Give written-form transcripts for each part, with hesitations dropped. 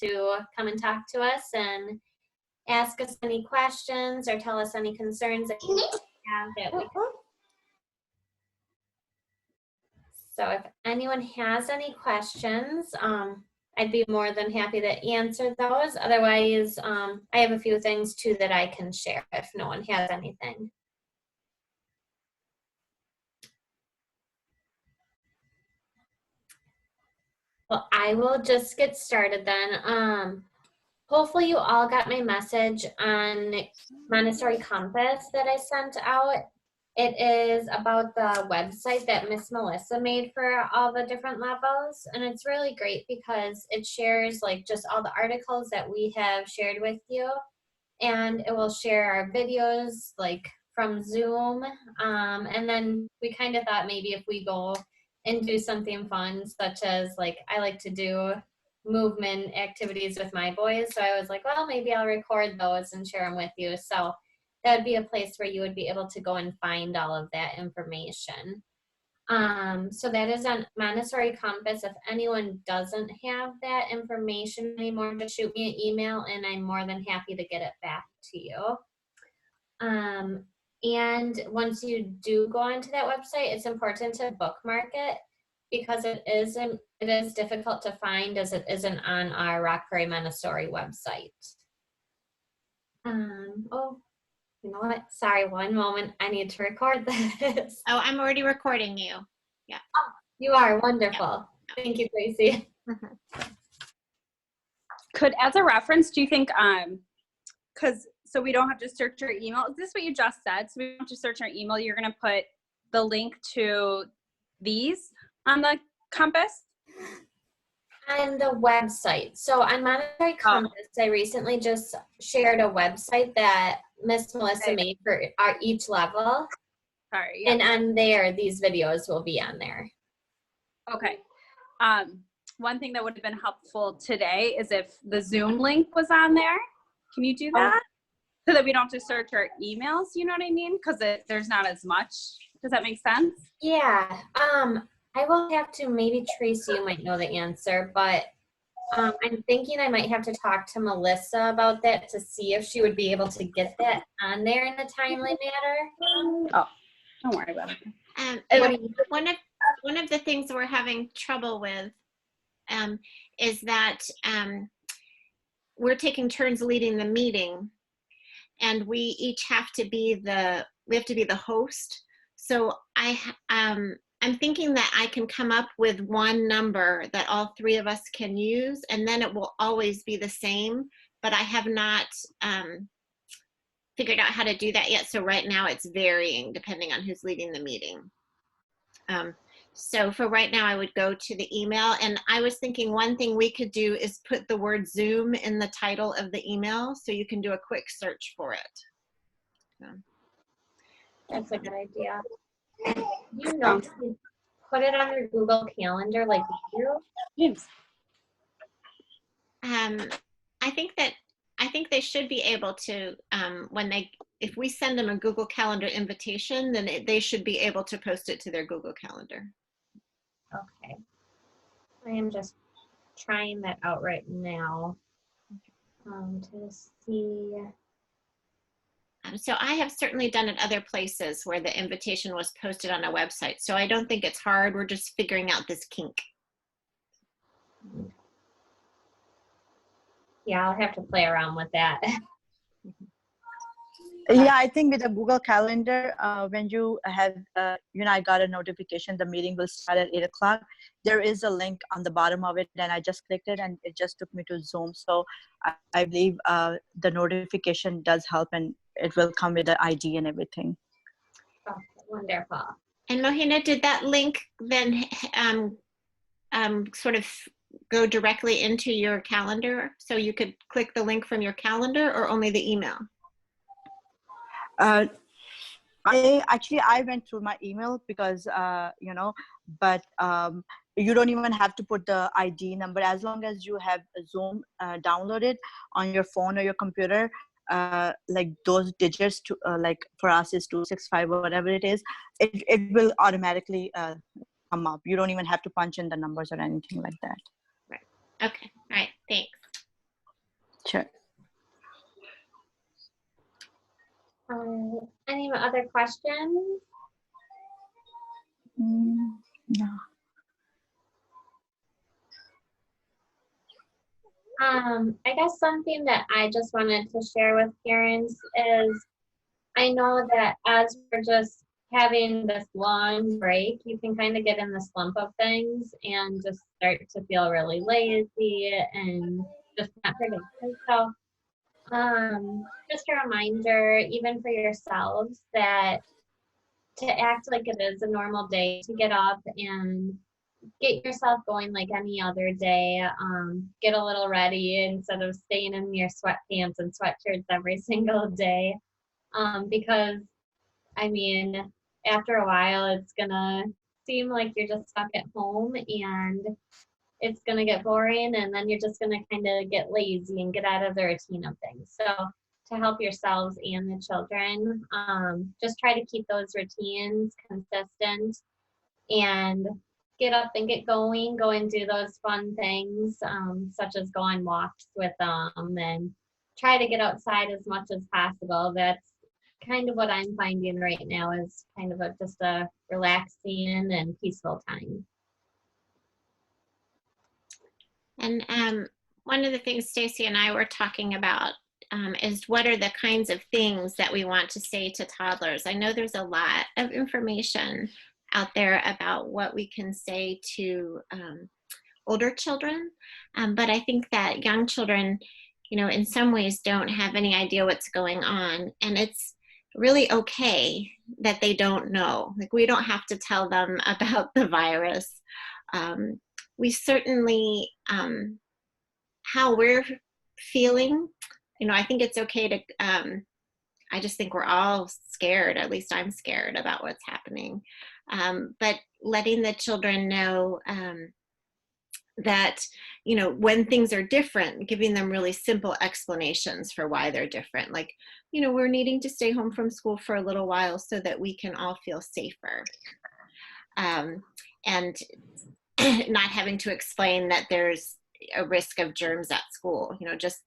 to come and talk to us and ask us any questions or tell us any concerns that you have that we can. So if anyone has any questions, I'd be more than happy to answer those. Otherwise, I have a few things too that I can share if no one has anything. Well, I will just get started then. Hopefully you all got my message on Montessori Compass that I sent out. It is about the website that Miss Melissa made for all the different levels. And it's really great because it shares like just all the articles that we have shared with you. And it will share our videos like from Zoom. And then we kind of thought maybe if we go and do something fun, such as like I like to do movement activities with my boys. So I was like, well, maybe I'll record those and share them with you. So that'd be a place where you would be able to go and find all of that information. So that is on Montessori Compass. If anyone doesn't have that information anymore, just shoot me an email and I'm more than happy to get it back to you. And once you do go onto that website, it's important to bookmark it because it is difficult to find as it isn't on our Rock Prairie Montessori website. Oh, you know what? Sorry, one moment. I need to record this. Oh, I'm already recording you. Yeah. Oh, you are wonderful. Yeah. Thank you, Gracie. Could, as a reference, do you think, so we don't have to search your email. Is this what you just said? So we don't have to search our email. You're going to put the link to these on the Compass? On the website. So on Montessori Compass, I recently just shared a website that Miss Melissa made for each level. Sorry. Yeah. And on there, these videos will be on there. Okay. One thing that would have been helpful today is if the Zoom link was on there. Can you do that? So that we don't have to search our emails, you know what I mean? Because there's not as much. Does that make sense? Yeah. I will have to, maybe Tracy, you might know the answer, but I'm thinking I might have to talk to Melissa about that to see if she would be able to get that on there in a timely manner. Oh, don't worry about it. One of the things we're having trouble with is that we're taking turns leading the meeting, and we each have to be the host. So I'm thinking that I can come up with one number that all three of us can use, and then it will always be the same, but I have not figured out how to do that yet. So right now it's varying depending on who's leading the meeting. So for right now, I would go to the email, and I was thinking one thing we could do is put the word Zoom in the title of the email so you can do a quick search for it. So. That's a good idea. You know, put it on your Google Calendar like you do? Yes. I think they should be able to, if we send them a Google Calendar invitation, then they should be able to post it to their Google Calendar. Okay. I am just trying that out right now to see. So I have certainly done it other places where the invitation was posted on a website. So I don't think it's hard. We're just figuring out this kink. Yeah, I'll have to play around with that. Yeah, I think with the Google Calendar, when you have, I got a notification the meeting will start at 8 o'clock. There is a link on the bottom of it, and I just clicked it, and it just took me to Zoom. So I believe the notification does help, and it will come with the ID and everything. Oh, wonderful. And Mohina, did that link then sort of go directly into your calendar? So you could click the link from your calendar, or only the email? I went through my email because, but you don't even have to put the ID number as long as you have Zoom downloaded on your phone or your computer. Like those digits, like for us is 265 or whatever it is, it will automatically come up. You don't even have to punch in the numbers or anything like that. Right. Okay. All right. Thanks. Any other questions? No. I guess something that I just wanted to share with parents is I know that as we're just having this long break, you can kind of get in the slump of things and just start to feel really lazy and just not productive. So, just a reminder, even for yourselves, that to act like it is a normal day, to get up and get yourself going like any other day. Get a little ready instead of staying in your sweatpants and sweatshirts every single day. Because I mean, after a while, it's gonna seem like you're just stuck at home and it's gonna get boring, and then you're just gonna kind of get lazy and get out of the routine of things. So, to help yourselves and the children, just try to keep those routines consistent and get up and get going, go and do those fun things, such as go on walks with them and try to get outside as much as possible. That's kind of what I'm finding right now is kind of just a relaxing and peaceful time. And one of the things Stacy and I were talking about is what are the kinds of things that we want to say to toddlers. I know there's a lot of information out there about what we can say to older children, but I think that young children, you know, in some ways don't have any idea what's going on, and it's really okay that they don't know. Like, we don't have to tell them about the virus. We certainly, how we're feeling, you know, I think it's okay to, I just think we're all scared, at least I'm scared about what's happening. But letting the children know that, you know, when things are different, giving them really simple explanations for why they're different. Like, you know, we're needing to stay home from school for a little while so that we can all feel safer. And not having to explain that there's a risk of germs at school, you know, just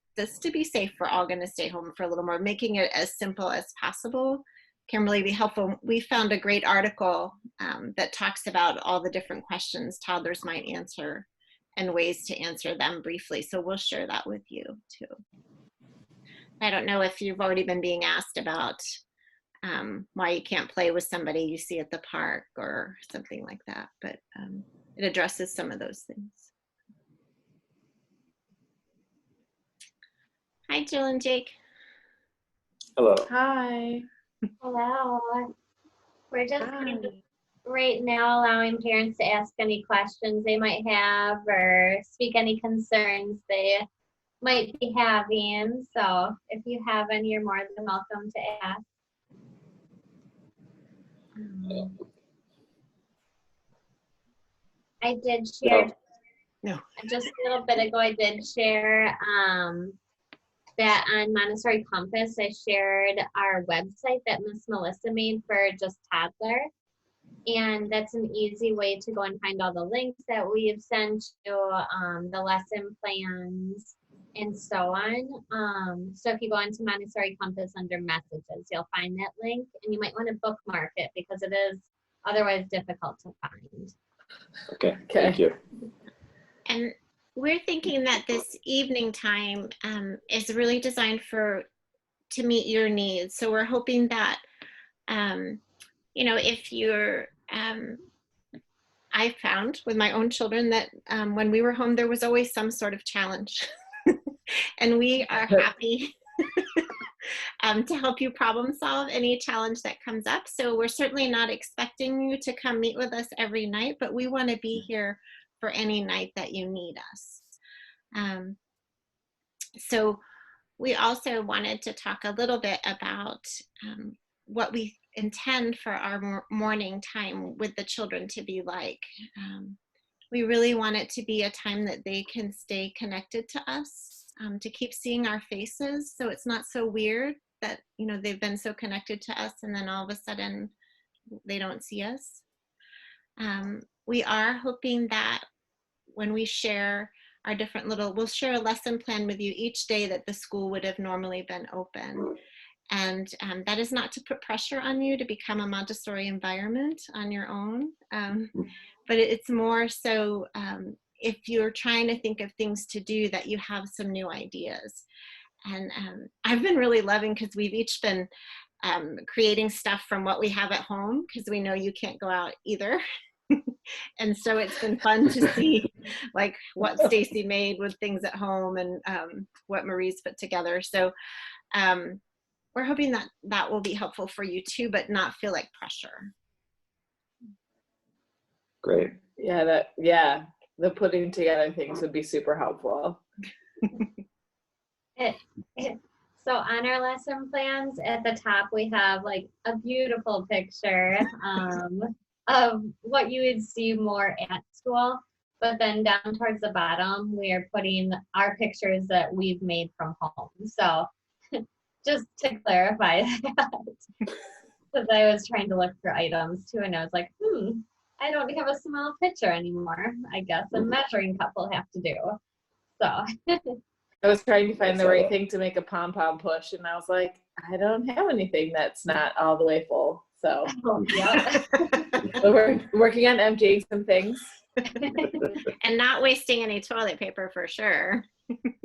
to be safe, we're all going to stay home for a little more. Making it as simple as possible can really be helpful. We found a great article that talks about all the different questions toddlers might answer and ways to answer them briefly. So we'll share that with you too. I don't know if you've already been being asked about why you can't play with somebody you see at the park or something like that, but it addresses some of those things. Hi, Jill and Jake. Hello. Hi. Hello. We're just kind of right now allowing parents to ask any questions they might have or speak any concerns they might be having. So if you have any, you're more than welcome to ask. I did share just a little bit ago. I did share that on Montessori Compass. I shared our website that Miss Melissa made for just toddler, and that's an easy way to go and find all the links that we've sent you, the lesson plans, and so on. So if you go into Montessori Compass under messages, you'll find that link, and you might want to bookmark it because it is otherwise difficult to find. Okay. Thank you. And we're thinking that this evening time is really designed to meet your needs. So we're hoping that, you know, if you're, I found with my own children that when we were home, there was always some sort of challenge. And we are happy to help you problem solve any challenge that comes up. So we're certainly not expecting you to come meet with us every night, but we want to be here for any night that you need us. So we also wanted to talk a little bit about what we intend for our morning time with the children to be like. We really want it to be a time that they can stay connected to us, to keep seeing our faces, so it's not so weird that, you know, they've been so connected to us and then all of a sudden they don't see us. We are hoping that when we share our different we'll share a lesson plan with you each day that the school would have normally been open. And that is not to put pressure on you to become a Montessori environment on your own, but it's more so if you're trying to think of things to do, that you have some new ideas. And I've been really loving, because we've each been creating stuff from what we have at home, because we know you can't go out either. And so it's been fun to see like what Stacy made with things at home, and what Marie's put together. So we're hoping that that will be helpful for you too, but not feel like pressure. Great. Yeah, the putting together things would be super helpful. So on our lesson plans at the top, we have like a beautiful picture of what you would see more at school. But then down towards the bottom, we are putting our pictures that we've made from home. So just to clarify that, because I was trying to look for items too, and I was like, I don't have a small picture anymore. I guess a measuring cup will have to do. So I was trying to find the right thing to make a pom-pom push, and I was like, I don't have anything that's not all the way full. So yeah. we're working on emptying some things. And not wasting any toilet paper for sure.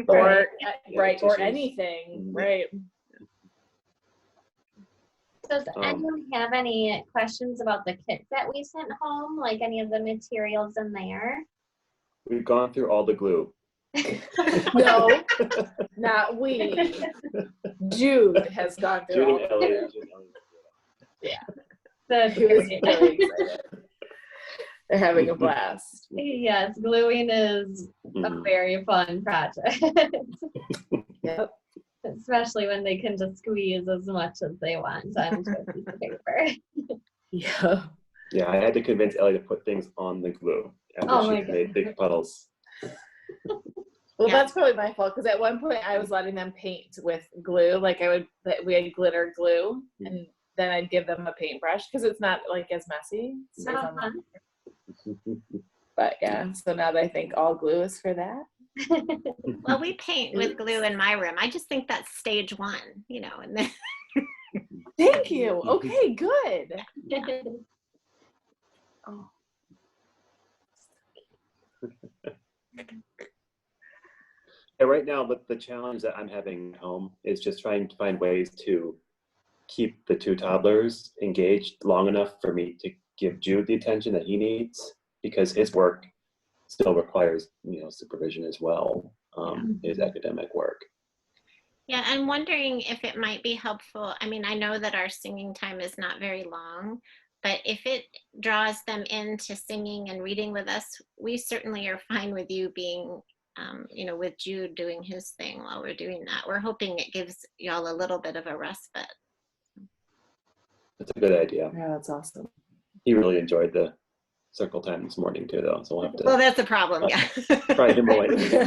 Or Yeah, or tissues. anything, right? So does anyone have any questions about the kits that we sent home? Like any of the materials in there? We've gone through all the glue. No, not we. Jude has gone through all Jude and of Ellie. it. Jude and Ellie. Yeah, That's he was great. really excited. They're having a blast. Yes, gluing is a very fun project. Yep. Especially when they can just squeeze as much as they want onto a piece of paper. Yeah. Yeah, I had to convince Ellie to put things on the glue after Oh my she made big puddles. Well, Yeah. that's probably my fault, because at one point I was letting them paint with glue. Like we had glitter glue, and then I'd give them a paintbrush, because it's not like as messy. It stays on the- But yeah, so now that I think all glue is for that. Well, we paint with glue in my room. I just think that's stage one, and then Thank you. Okay, good. Oh. Yeah, right now, the challenge that I'm having at home is just trying to find ways to keep the two toddlers engaged long enough for me to give Jude the attention that he needs, because his work still requires, supervision as well, his academic work. yeah, I'm wondering if it might be helpful. I mean, I know that our singing time is not very long, but if it draws them into singing and reading with us, we certainly are fine with you being, with Jude doing his thing while we're doing that. We're hoping it gives y'all a little bit of a respite. That's a good idea. Yeah, that's awesome. He really enjoyed the circle time this morning too, though, so we'll have to Well, that's a problem, yeah. try him away. Too.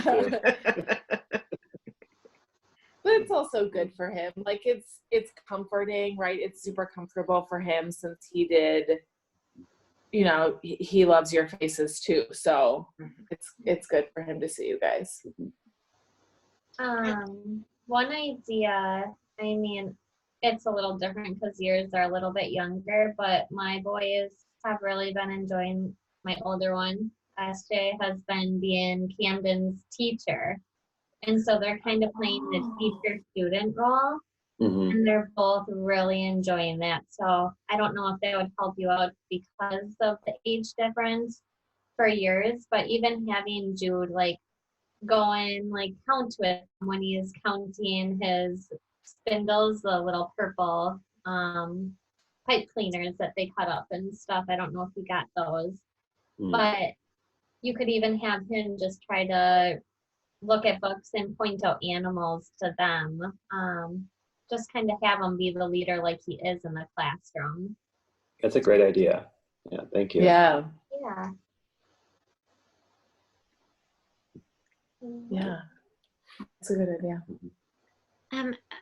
But it's also good for him. Like it's comforting, right? It's super comfortable for him, since he did, he loves your faces too. So it's good for him to see you guys. One idea, I mean, it's a little different because yours are a little bit younger, but my boys have really been enjoying, my older one, SJ, has been being Camden's teacher. And so they're kind of playing the teacher-student role, and they're both really enjoying that. So I don't know if that would help you out because of the age difference for yours, but even having Jude, go and count with him when he is counting his spindles, the little purple pipe cleaners that they cut up and stuff. I don't know if you got those, but you could even have him just try to look at books and point out animals to them. Just kind of have him be the leader like he is in the classroom. That's a great idea. Yeah, thank you. Yeah. Yeah. Yeah. That's a good idea.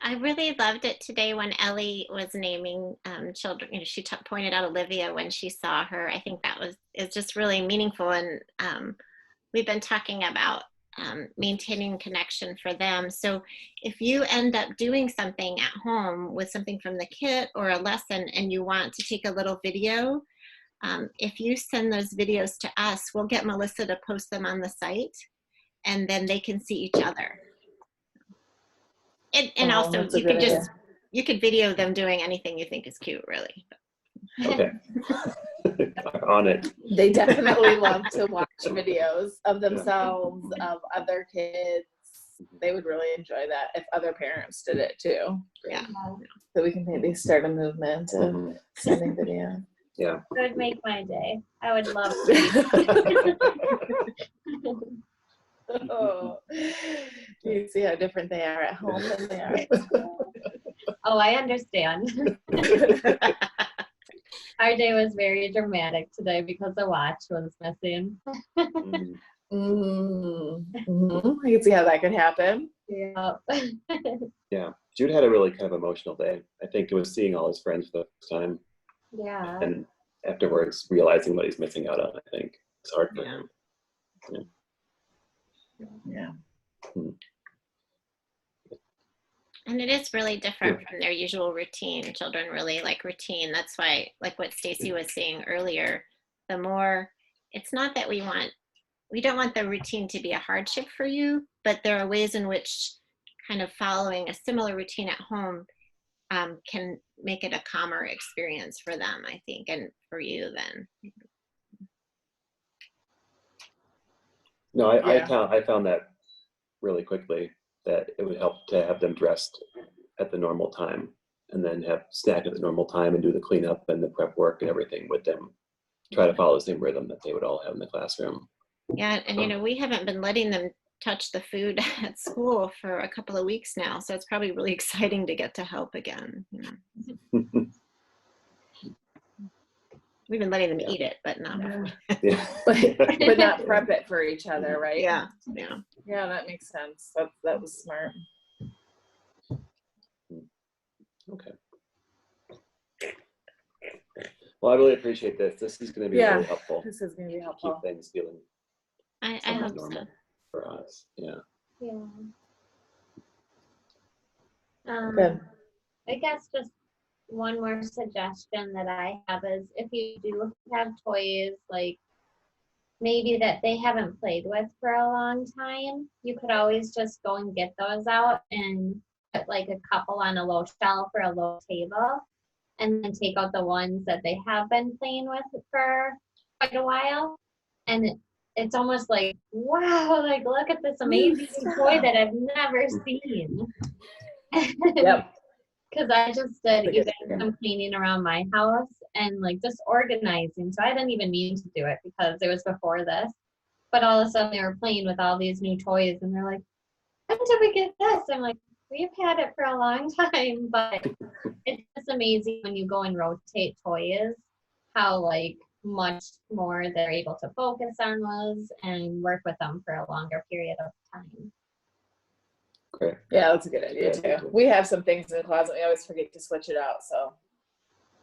I really loved it today when Ellie was naming children. She pointed out Olivia when she saw her. I think that is just really meaningful. And we've been talking about maintaining connection for them. So if you end up doing something at home with something from the kit or a lesson and you want to take a little video, if you send those videos to us, we'll get Melissa to post them on the site, and then they can see each other. And also that's a you good could idea. you could video them doing anything you think is cute, really. Okay. On it. They definitely love to watch videos of themselves, of other kids. They would really enjoy that if other parents did it too. Yeah. So we can maybe start a movement of Mhm. sending video. Yeah. It would make my day. I would love to. Oh, you see how different they are at home than they are at school. Oh, I understand. Our day was very dramatic today because the watch was missing. Mhm. Mm-hmm. I can see how that could happen. Yeah. Yeah. Jude had a really kind of emotional day. I think it was seeing all his friends for the first time Yeah. and afterwards realizing what he's missing out on. I think it's hard for him. Yeah. And it is really different from their usual routine. Children really like routine. That's why, like what Stacy was saying earlier, the more, it's not that we don't want the routine to be a hardship for you, but there are ways in which kind of following a similar routine at home can make it a calmer experience for them, I think, and for you then. No, Yeah. I found that really quickly that it would help to have them dressed at the normal time and then have snack at the normal time and do the cleanup and the prep work and everything with them. Try to follow the same rhythm that they would all have in the classroom. Yeah, and you know, we haven't been letting them touch the food at school for a couple of weeks now, so it's probably really exciting to get to help again. You know. We've been letting them eat it, but not Yeah. but not prep it for each other, right? yeah. Yeah, that makes sense. That was smart. Okay. Well, I really appreciate this. This is going to be Yeah. really helpful. This is going to be Keep helpful. things feeling I somewhat hope so. normal for us. Yeah. Yeah. Good. I guess just one more suggestion that I have is if you do have toys like maybe that they haven't played with for a long time, you could always just go and get those out and put like a couple on a low shelf or a low table and then take out the ones that they have been playing with for quite a while. And it's almost like, wow, like look at this amazing toy that I've never seen. Yep. Because I just did That's a good even idea. some cleaning around my house and like just organizing. So I didn't even mean to do it because it was before this. But all of a sudden they were playing with all these new toys and they're like, when did we get this? I'm like, we've had it for a long time. But it's just amazing when you go and rotate toys, how like much more they're able to focus on those and work with them for a longer period of time. Great. Yeah, that's a good idea too. We have some things in the closet. We always forget to switch it out, so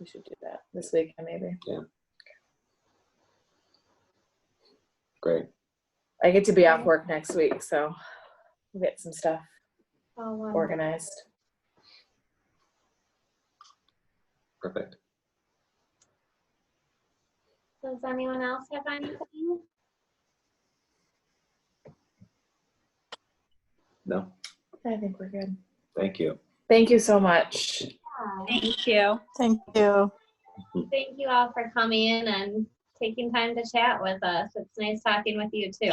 we should do that this weekend maybe. Yeah. Great. I get to be off work next week, so we'll get some stuff Oh, wonderful. organized. Perfect. Does anyone else have anything? No, I think we're good. thank you. Thank you so much. Yeah. Thank you. Thank you. Thank you all for coming in and taking time to chat with us. It's nice talking with you too.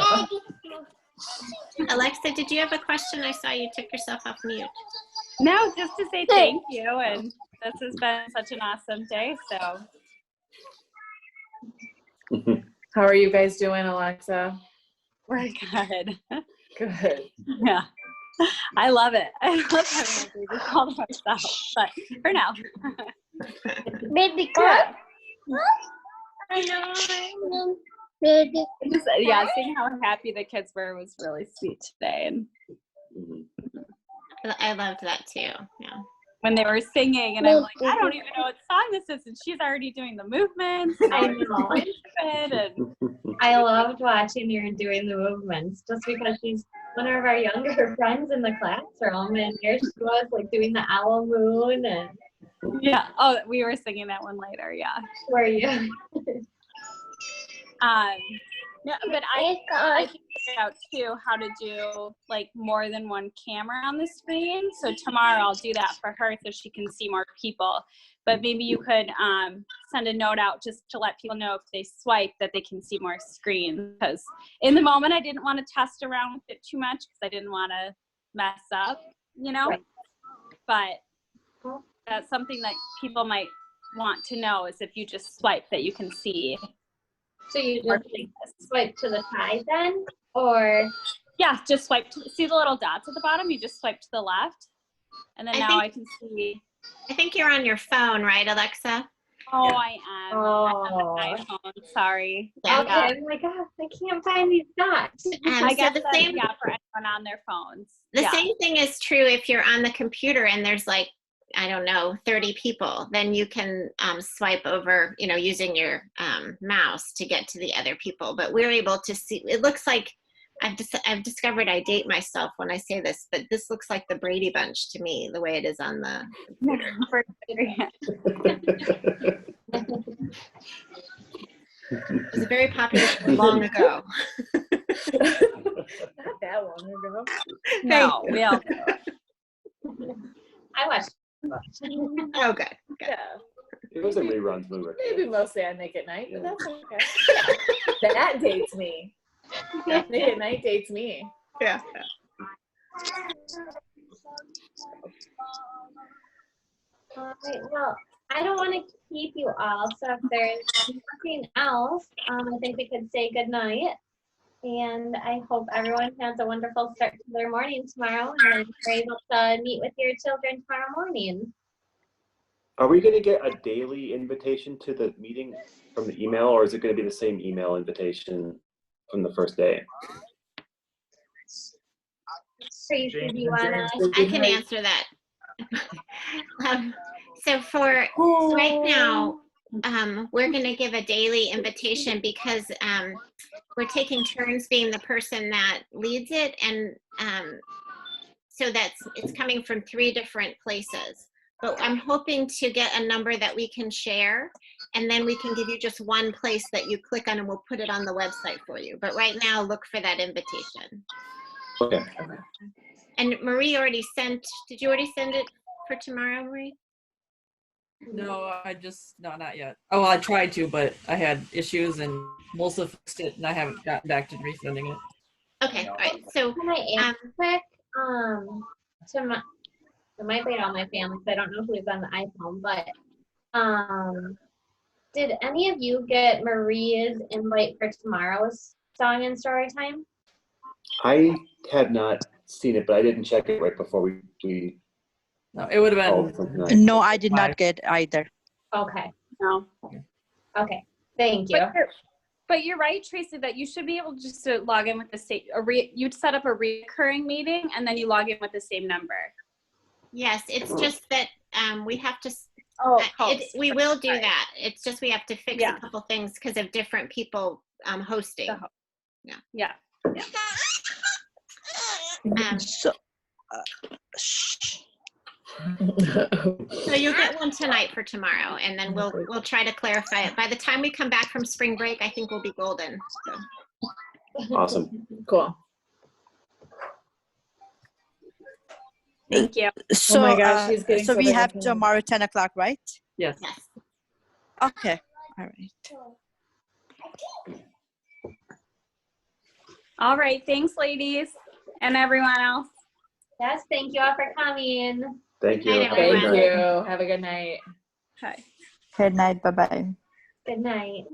Alexa, did you have a question? I saw you took yourself off mute. No, just to say thank you. And this has been such an awesome day. So How are you guys doing, Alexa? we're good. Good. Yeah. I love it. I love having a baby all to myself. But for now. Baby Good. Just, yeah, seeing how happy the kids were was really sweet today. And Mhm. I loved that too. Yeah. when they were singing, and I'm like, I don't even know what song this is, and she's already doing the movements. And I know. and I loved watching her doing the movements just because she's one of our younger friends in the classroom, and there she was like doing the owl moon and Yeah. Oh, we were singing that one later. Yeah. where you No, but I figured out too how to do like more than one camera on the screen. So tomorrow I'll do that for her so she can see more people. But maybe you could send a note out just to let people know if they swipe that they can see more screens. Because in the moment I didn't want to test around with it too much because I didn't want to mess up, you know. Right. But that's something that people might want to know is if you just swipe that you can see. so you just like, swipe to the side then, or Yeah, just swipe to see the little dots at the bottom. You just swipe to the left, and then I can see. I think you're on your phone, right, Alexa? Oh, I am. Oh. I have an iPhone. Sorry. Yeah. okay, I'm like, oh, I can't find these dots. I So guess the that's, same, yeah, for anyone on their phones. the Yeah. same thing is true if you're on the computer and there's like, I don't know, 30 people, then you can swipe over, you know, using your mouse to get to the other people. But we're able to see, it looks like, I've discovered I date myself when I say this, but this looks like the Brady Bunch to me, the way it is on the computer. It was a very popular show long ago. Not that long ago. No, we all I watched. Oh, good. Yeah. It was a reruns when we were Maybe kids. mostly on Nick at Night, but that's okay. That dates me. Nick at Night dates me. Yeah. All right, well, I don't want to keep you all, so if there's nothing else, I think we could say goodnight. And I hope everyone has a wonderful start to their morning tomorrow and you're able to meet with your children tomorrow morning. Are we going to get a daily invitation to the meeting from the email, or is it going to be the same email invitation from the first day? Tracy, do you wanna? I can answer that. So for right now, we're going to give a daily invitation because we're taking turns being the person that leads it, and so it's coming from 3 different places. But I'm hoping to get a number that we can share, and then we can give you just one place that you click on, and we'll put it on the website for you. But right now, look for that invitation. Okay. And Marie already sent. Did you already send it for tomorrow, Marie? No, not yet. Oh, I tried to, but I had issues and Melissa fixed it and I haven't gotten back to resending it. Okay, all right. So Can I ask quick? It might be all my family, because I don't know who's on the iPhone, but did any of you get Maria's invite for tomorrow's song and story time? I have not seen it, but I didn't check it right before we No, it would have called been. for tonight. No, I did not get either. Okay. No. Okay. Thank you. But you're right, Tracy, that you should be able just to log in with the same, you'd set up a recurring meeting and then you log in with the same number. yes, it's just that we have to. Oh, We will do that. It's just we have to fix Yeah. a couple things because of different people hosting. Yeah. So, So you'll get one tonight for tomorrow, and then we'll try to clarify it. By the time we come back from spring break, I think we'll be golden. So. Awesome. Cool. Thank you. so, my gosh, she's getting so so we big have on tomorrow 10 o'clock, right? Yes. Yes. Okay. All right. All right. Thanks, ladies, and everyone else. Yes, thank you all for coming. Thank you. Good night, Have a good everyone. Thank night. you. Have a good night. Okay. Good night. Bye-bye. Good night.